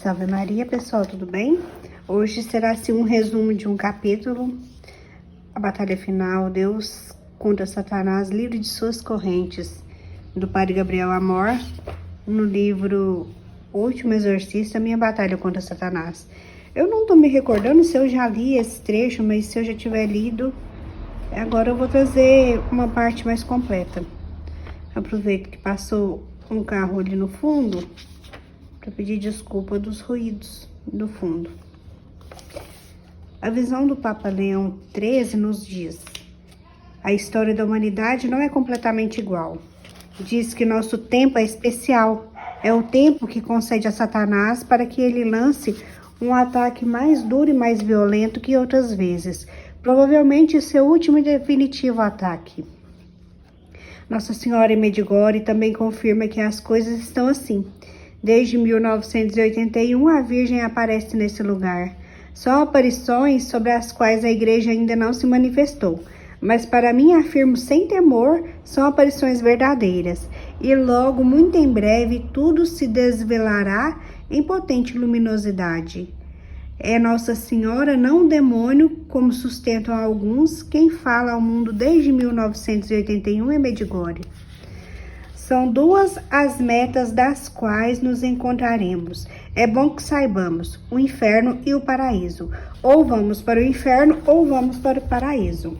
Salve Maria, pessoal, tudo bem? Hoje será assim um resumo de um capítulo, a batalha final, Deus contra Satanás, livre de suas correntes, do Padre Gabriel Amor, no livro O Último Exorcista, Minha Batalha contra Satanás. Eu não tô me recordando se eu já li esse trecho, mas se eu já tiver lido, agora eu vou trazer uma parte mais completa. Aproveito que passou um carro ali no fundo, para pedir desculpa dos ruídos do fundo. A visão do Papa Leão XIII nos diz: a história da humanidade não é completamente igual. Diz que nosso tempo é especial. É o tempo que concede a Satanás para que ele lance um ataque mais duro e mais violento que outras vezes. Provavelmente seu último e definitivo ataque. Nossa Senhora em Medjugorje também confirma que as coisas estão assim. Desde 1981, a Virgem aparece nesse lugar. São aparições sobre as quais a Igreja ainda não se manifestou. Mas para mim, afirmo sem temor, são aparições verdadeiras. E logo, muito em breve, tudo se desvelará em potente luminosidade. É Nossa Senhora, não o demônio, como sustentam alguns, quem fala ao mundo desde 1981 em Medjugorje. São duas as metas das quais nos encontraremos. É bom que saibamos, o inferno e o paraíso. Ou vamos para o inferno ou vamos para o paraíso.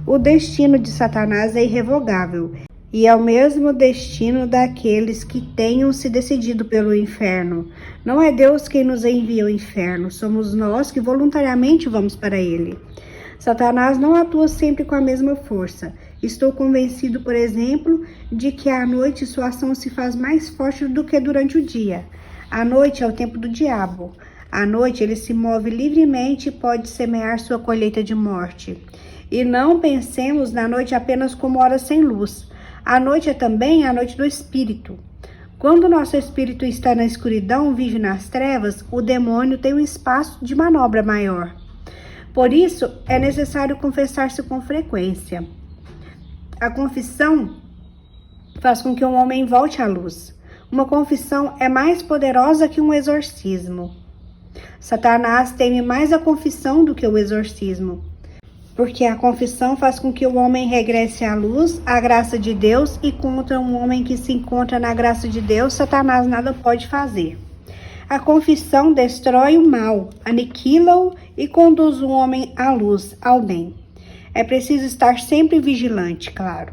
O destino de Satanás é irrevogável, e é o mesmo destino daqueles que tenham se decidido pelo inferno. Não é Deus quem nos envia ao inferno, somos nós que voluntariamente vamos para ele. Satanás não atua sempre com a mesma força. Estou convencido, por exemplo, de que à noite sua ação se faz mais forte do que durante o dia. A noite é o tempo do diabo. À noite ele se move livremente e pode semear sua colheita de morte. E não pensemos na noite apenas como hora sem luz. A noite é também a noite do espírito. Quando nosso espírito está na escuridão, vive nas trevas, o demônio tem um espaço de manobra maior. Por isso, é necessário confessar-se com frequência. A confissão faz com que um homem volte à luz. Uma confissão é mais poderosa que um exorcismo. Satanás teme mais a confissão do que o exorcismo, porque a confissão faz com que o homem regresse à luz, à graça de Deus, e contra um homem que se encontra na graça de Deus, Satanás nada pode fazer. A confissão destrói o mal, aniquila-o e conduz o homem à luz, ao bem. É preciso estar sempre vigilante, claro.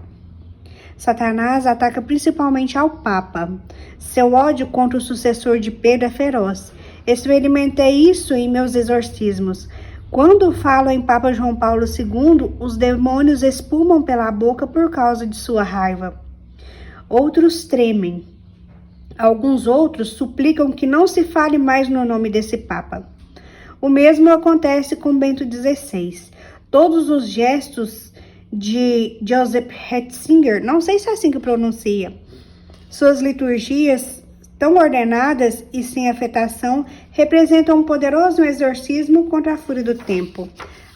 Satanás ataca principalmente ao Papa. Seu ódio contra o sucessor de Pedro é feroz. Experimentei isso em meus exorcismos. Quando falo em Papa João Paulo II, os demônios espumam pela boca por causa de sua raiva. Outros tremem. Alguns outros suplicam que não se fale mais no nome desse Papa. O mesmo acontece com Bento XVI. Todos os gestos de Joseph Ratzinger, não sei se é assim que pronuncia, suas liturgias tão ordenadas e sem afetação, representam um poderoso exorcismo contra a fúria do tempo.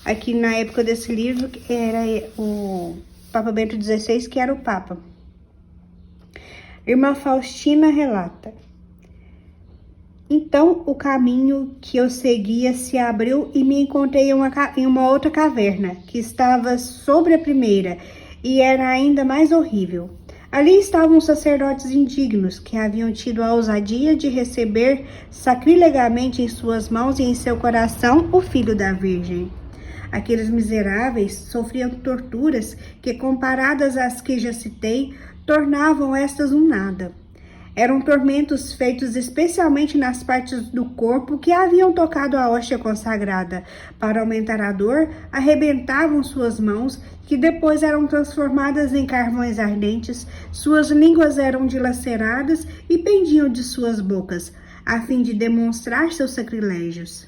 Aqui na época desse livro, era o Papa Bento XVI, que era o Papa. Irmã Faustina relata: então o caminho que eu seguia se abriu e me encontrei em uma outra caverna, que estava sobre a primeira, e era ainda mais horrível. Ali estavam sacerdotes indignos, que haviam tido a ousadia de receber sacrilegamente em suas mãos e em seu coração o Filho da Virgem. Aqueles miseráveis sofriam torturas que, comparadas às que já citei, tornavam estas um nada. Eram tormentos feitos especialmente nas partes do corpo que haviam tocado a hóstia consagrada. Para aumentar a dor, arrebentavam suas mãos, que depois eram transformadas em carvões ardentes, suas línguas eram dilaceradas e pendiam de suas bocas, a fim de demonstrar seus sacrilégios.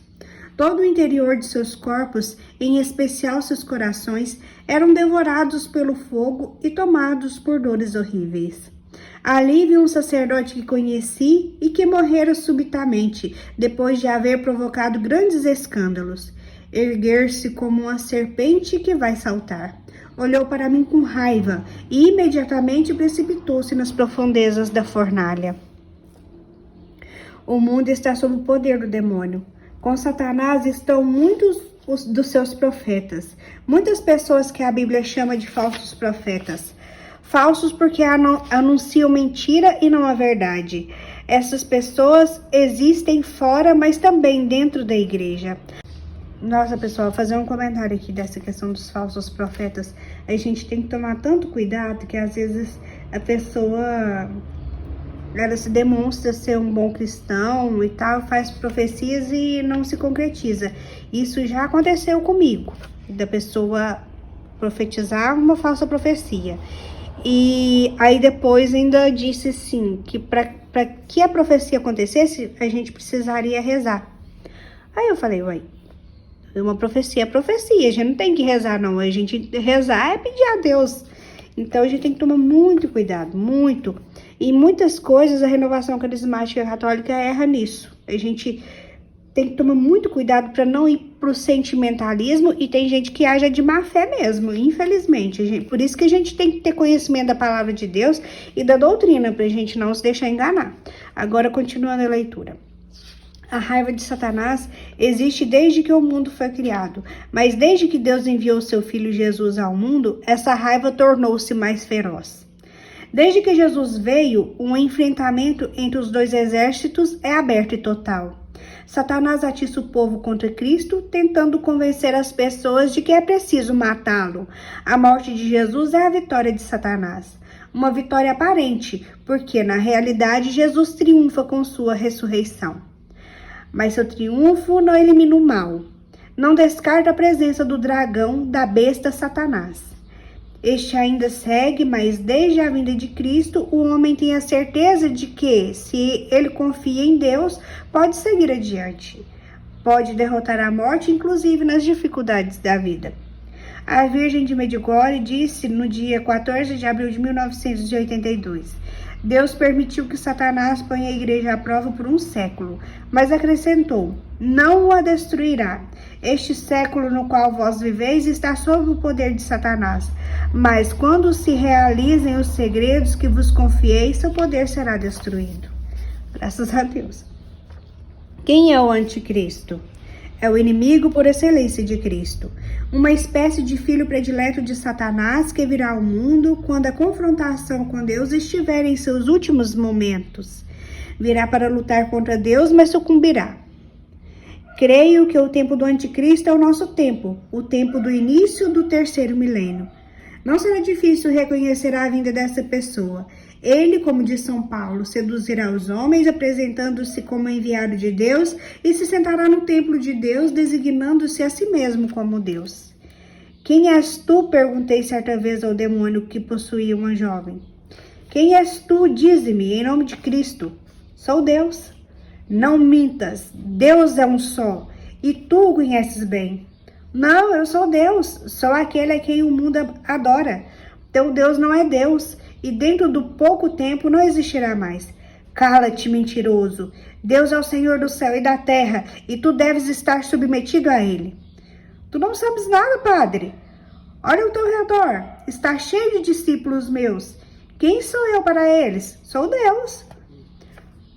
Todo o interior de seus corpos, em especial seus corações, eram devorados pelo fogo e tomados por dores horríveis. Ali vi um sacerdote que conheci e que morrera subitamente, depois de haver provocado grandes escândalos. Erguer-se como uma serpente que vai saltar. Olhou para mim com raiva e imediatamente precipitou-se nas profundezas da fornalha. O mundo está sob o poder do demônio. Com Satanás estão muitos dos seus profetas. Muitas pessoas que a Bíblia chama de falsos profetas. Falsos porque anunciam mentira e não a verdade. Essas pessoas existem fora, mas também dentro da igreja. Nossa, pessoal, fazer um comentário aqui dessa questão dos falsos profetas. A gente tem que tomar tanto cuidado que às vezes a pessoa, ela se demonstra ser um bom cristão e tal, faz profecias e não se concretiza. Isso já aconteceu comigo, da pessoa profetizar uma falsa profecia. E aí depois ainda disse assim, que para que a profecia acontecesse, a gente precisaria rezar. Aí eu falei, uai, uma profecia é profecia, a gente não tem que rezar não, a gente rezar é pedir a Deus. Então a gente tem que tomar muito cuidado, muito. E muitas coisas a renovação carismática católica erra nisso. A gente tem que tomar muito cuidado para não ir pro sentimentalismo, e tem gente que age de má fé mesmo, infelizmente. Por isso que a gente tem que ter conhecimento da palavra de Deus e da doutrina, pra gente não se deixar enganar. Agora, continuando a leitura. A raiva de Satanás existe desde que o mundo foi criado, mas desde que Deus enviou seu Filho Jesus ao mundo, essa raiva tornou-se mais feroz. Desde que Jesus veio, um enfrentamento entre os dois exércitos é aberto e total. Satanás atiça o povo contra Cristo, tentando convencer as pessoas de que é preciso matá-lo. A morte de Jesus é a vitória de Satanás. Uma vitória aparente, porque na realidade Jesus triunfa com sua ressurreição. Mas seu triunfo não elimina o mal. Não descarta a presença do dragão, da besta Satanás. Este ainda segue, mas desde a vinda de Cristo, o homem tem a certeza de que, se ele confia em Deus, pode seguir adiante. Pode derrotar a morte, inclusive nas dificuldades da vida. A Virgem de Medjugorje disse no dia 14 de abril de 1982, Deus permitiu que Satanás ponha a igreja à prova por um século, mas acrescentou, não a destruirá. Este século no qual vós viveis está sob o poder de Satanás, mas quando se realizem os segredos que vos confiei, seu poder será destruído. Graças a Deus. Quem é o anticristo? É o inimigo por excelência de Cristo, uma espécie de filho predileto de Satanás que virá ao mundo quando a confrontação com Deus estiver em seus últimos momentos. Virá para lutar contra Deus, mas sucumbirá. Creio que o tempo do anticristo é o nosso tempo, o tempo do início do terceiro milênio. Não será difícil reconhecer a vinda dessa pessoa. Ele, como diz São Paulo, seduzirá os homens, apresentando-se como enviado de Deus, e se sentará no templo de Deus, designando-se a si mesmo como Deus. Quem és tu? Perguntei certa vez ao demônio que possuía uma jovem. Quem és tu? Dize-me, em nome de Cristo. Sou Deus. Não mintas, Deus é um só, e tu o conheces bem. Não, eu sou Deus, sou aquele a quem o mundo adora. Teu Deus não é Deus, e dentro do pouco tempo não existirá mais. Cala-te, mentiroso. Deus é o Senhor do céu e da terra, e tu deves estar submetido a Ele. Tu não sabes nada, Padre. Olha ao teu redor, está cheio de discípulos meus. Quem sou eu para eles? Sou Deus.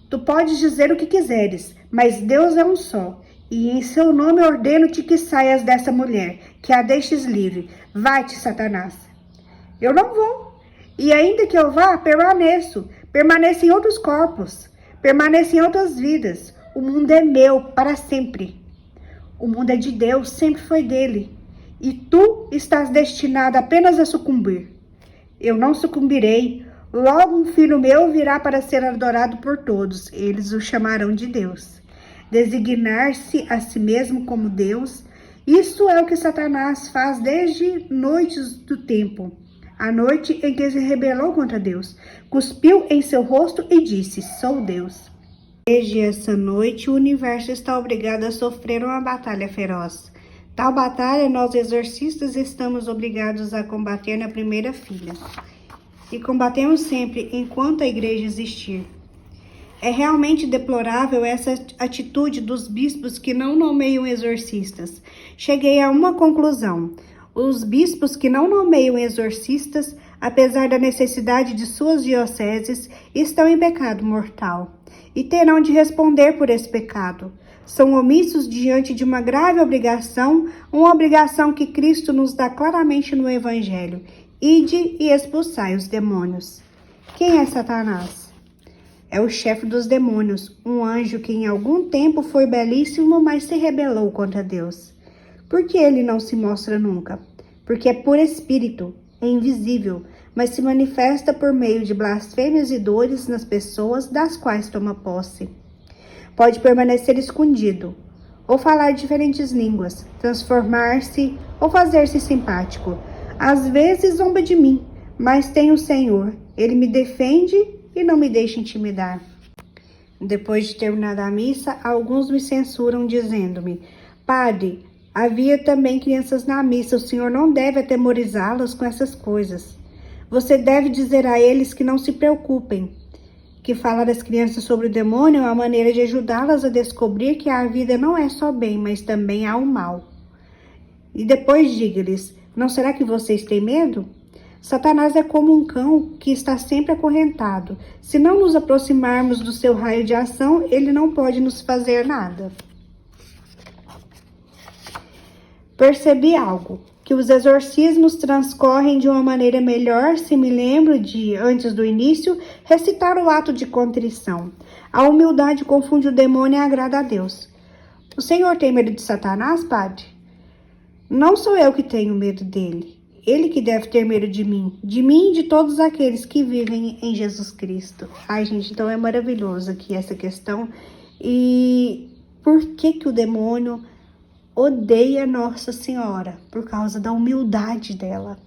Tu podes dizer o que quiseres, mas Deus é um só. E em seu nome ordeno-te que saias dessa mulher, que a deixes livre. Vai-te, Satanás. Eu não vou. E ainda que eu vá, permaneço em outros corpos, permaneço em outras vidas. O mundo é meu para sempre. O mundo é de Deus, sempre foi dele. E tu estás destinado apenas a sucumbir. Eu não sucumbirei. Logo um filho meu virá para ser adorado por todos. Eles o chamarão de Deus. Designar-se a si mesmo como Deus, isso é o que Satanás faz desde noites do tempo. A noite em que se rebelou contra Deus, cuspiu em seu rosto e disse, sou Deus. Desde essa noite, o universo está obrigado a sofrer uma batalha feroz. Tal batalha, nós exorcistas estamos obrigados a combater na primeira fila. E combatemos sempre enquanto a igreja existir. É realmente deplorável essa atitude dos bispos que não nomeiam exorcistas. Cheguei a uma conclusão. Os bispos que não nomeiam exorcistas, apesar da necessidade de suas dioceses, estão em pecado mortal. e terão de responder por esse pecado. São omissos diante de uma grave obrigação, uma obrigação que Cristo nos dá claramente no Evangelho. Ide e expulsai os demônios. Quem é Satanás? É o chefe dos demônios, um anjo que em algum tempo foi belíssimo, mas se rebelou contra Deus. Por que ele não se mostra nunca? Porque é por espírito, é invisível, mas se manifesta por meio de blasfêmias e dores nas pessoas das quais toma posse. Pode permanecer escondido, ou falar diferentes línguas, transformar-se ou fazer-se simpático. Às vezes zomba de mim, mas tem o Senhor. Ele me defende e não me deixa intimidar. Depois de terminada a missa, alguns me censuram dizendo-me: Padre, havia também crianças na missa, o senhor não deve atemorizá-las com essas coisas. Você deve dizer a eles que não se preocupem, que falar às crianças sobre o demônio é uma maneira de ajudá-las a descobrir que a vida não é só bem, mas também há o mal. E depois diga-lhes: não será que vocês têm medo? Satanás é como um cão que está sempre acorrentado. Se não nos aproximarmos do seu raio de ação, ele não pode nos fazer nada. Percebi algo, que os exorcismos transcorrem de uma maneira melhor se me lembro de, antes do início, recitar o ato de contrição. A humildade confunde o demônio e agrada a Deus. O senhor tem medo de Satanás, padre? Não sou eu que tenho medo dele. Ele que deve ter medo de mim e de todos aqueles que vivem em Jesus Cristo. Ai, gente, então é maravilhoso aqui essa questão. E por que o demônio odeia Nossa Senhora? Por causa da humildade dela.